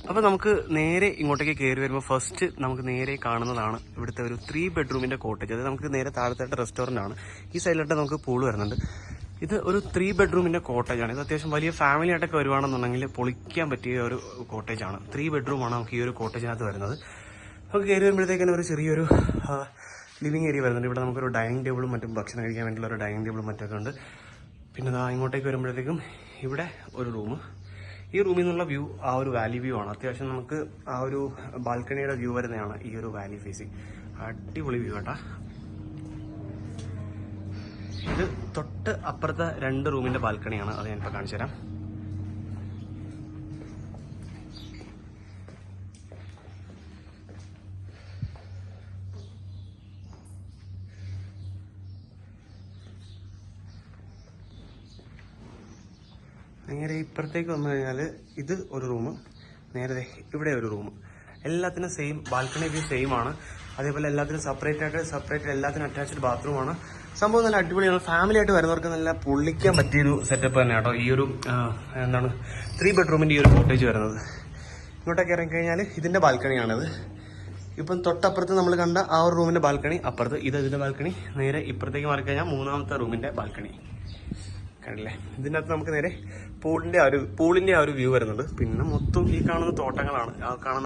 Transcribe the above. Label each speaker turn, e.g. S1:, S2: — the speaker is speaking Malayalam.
S1: അപ്പോൾ നമുക്ക് നേരെ ഇങ്ങോട്ടേക്ക് കയറി വരുമ്പോൾ ഫസ്റ്റ് നമുക്ക് നേരെ കാണുന്നതാണ് ഇവിടുത്തെ ഒരു 3 ബെഡ്റൂമിൻ്റെ കോട്ടേജ്. അത് നമുക്ക് നേരെ താഴത്തായിട്ട് റെസ്റ്റോറൻ്റ് ആണ്. ഈ സൈഡിലോട്ട് നമുക്ക് പൂൾ വരുന്നുണ്ട്. ഇത് ഒരു 3 ബെഡ്റൂമിൻ്റെ കോട്ടേജാണ്. ഇത് അത്യാവശ്യം വലിയ ഫാമിലി ആയിട്ടൊക്കെ വരുവാണെന്നുണ്ടെങ്കിൽ പൊളിക്കാൻ പറ്റിയ ഒരു കോട്ടേജാണ്. 3 ബെഡ്റൂമാണ് നമുക്ക് ഈ ഒരു കോട്ടേജിനകത്ത് വരുന്നത്. നമുക്ക് കയറി വരുമ്പോഴത്തേക്കും ഒരു ചെറിയൊരു ലിവിങ് ഏരിയ വരുന്നുണ്ട്. ഇവിടെ നമുക്കൊരു ഡൈനിങ് ടേബിളും മറ്റും ഭക്ഷണം കഴിക്കാൻ വേണ്ടിയുള്ള ഒരു ഡൈനിങ് ടേബിളും മറ്റൊക്കെ ഉണ്ട്. പിന്നെ ഇങ്ങോട്ടേക്ക് വരുമ്പോഴത്തേക്കും ഇവിടെ ഒരു റൂം. ഈ റൂമിൽ നിന്നുള്ള വ്യൂ ആ ഒരു വാലി വ്യൂ ആണ്. അത്യാവശ്യം നമുക്ക് ആ ഒരു ബാൽക്കണിയുടെ വ്യൂ വരുന്നതാണ് ഈ ഒരു വാലി ഫേസിങ്. അടിപൊളി വ്യൂ കേട്ടാ. ഇത് തൊട്ട് അപ്പുറത്തെ 2 റൂമിന്റെ ബാൽക്കണിയാണ്. അത് ഞാനിപ്പോൾ കാണിച്ചു തരാം. നേരെ ഇപ്പുറത്തേക്ക് വന്നു കഴിഞ്ഞാൽ ഇത് ഒരു റൂം, നേരെ ഇവിടെ ഒരു റൂം. എല്ലാത്തിനും സെയിം ബാൽക്കണി വ്യൂ സെയിം ആണ്. അതേപോലെ എല്ലാത്തിനും സെപ്പറേറ്റ് എല്ലാത്തിനും അറ്റാച്ച്ഡ് ബാത്റൂമാണ്. സംഭവം നല്ല അടിപൊളിയാണ്. ഫാമിലി ആയിട്ട് വരുന്നവർക്ക് നല്ല പൊള്ളിക്കാൻ പറ്റിയൊരു സെറ്റപ്പ് തന്നെ കേട്ടോ ഈ ഒരു 3 ബെഡ്റൂമിൻ്റെ ഈ ഒരു കോട്ടേജ് വരുന്നത്. ഇങ്ങോട്ടൊക്കെ ഇറങ്ങിക്കഴിഞ്ഞാൽ ഇതിൻ്റെ ബാൽക്കണിയാണിത്. ഇപ്പം തൊട്ടപ്പുറത്ത് നമ്മൾ കണ്ട ആ ഒരു റൂമിൻ്റെ ബാൽക്കണി അപ്പുറത്ത്, ഇതിൻ്റെ ബാൽക്കണി. നേരെ ഇപ്പുറത്തേക്ക് മാറിക്കഴിഞ്ഞാൽ 3ാമത്തെ റൂമിൻ്റെ ബാൽക്കണി കണ്ടില്ലേ. ഇതിൻ്റെ അകത്ത് നമുക്ക് നേരെ പൂളിൻ്റെ ആ ഒരു വ്യൂ വരുന്നുണ്ട്. പിന്നെ മൊത്തം ഈ കാണുന്ന തോട്ടങ്ങളാണ്. ആ കാണുന്ന